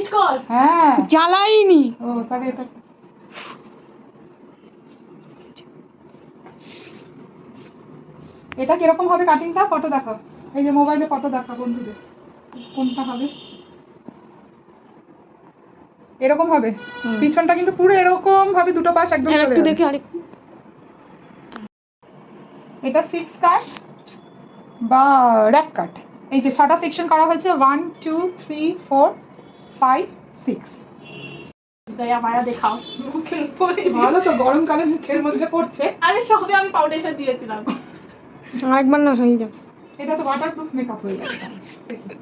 Complete কর। হ্যাঁ জ্বালাইনি। ও তাহলে এটা এটা কিরকম হবে কাটিংটা? ফটো দেখাও, এই যে মোবাইলে ফটো দেখা বন্ধুদের, কোনটা হবে। এরকম হবে, পিছনটা কিন্তু পুরো এরকম ভাবে দুটো পাশ একদম চলে একটু যাবে। দেখে আরেকটু। এটা 6 কাট বা র‍্যাক কাট। এই যে 6টা সেকশন করা হয়েছে, 1 2 3 4 5 6। দয়া মায়া দেখাও মুখের উপরে। ভালো তো, গরমকালে মুখের মধ্যে পড়ছে। আরে সবে আমি ফাউন্ডেশন দিয়েছিলাম। আরেকবার না হয়ে যাবে। এটা তো ওয়াটারপ্রুফ মেকআপ হয়ে যাবে। দেখি।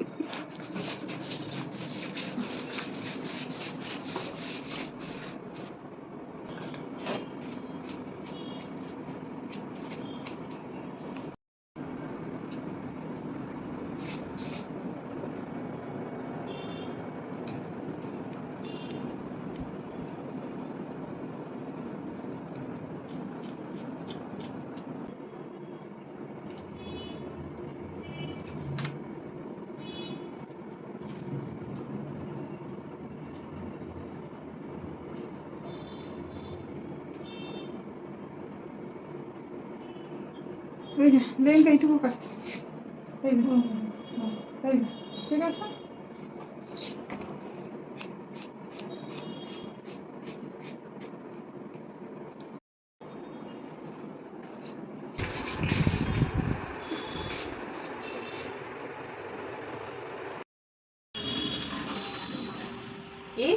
এই যে লেন্থ এইটুকু কাটছে, এই যে এই যে, ঠিক আছে। এ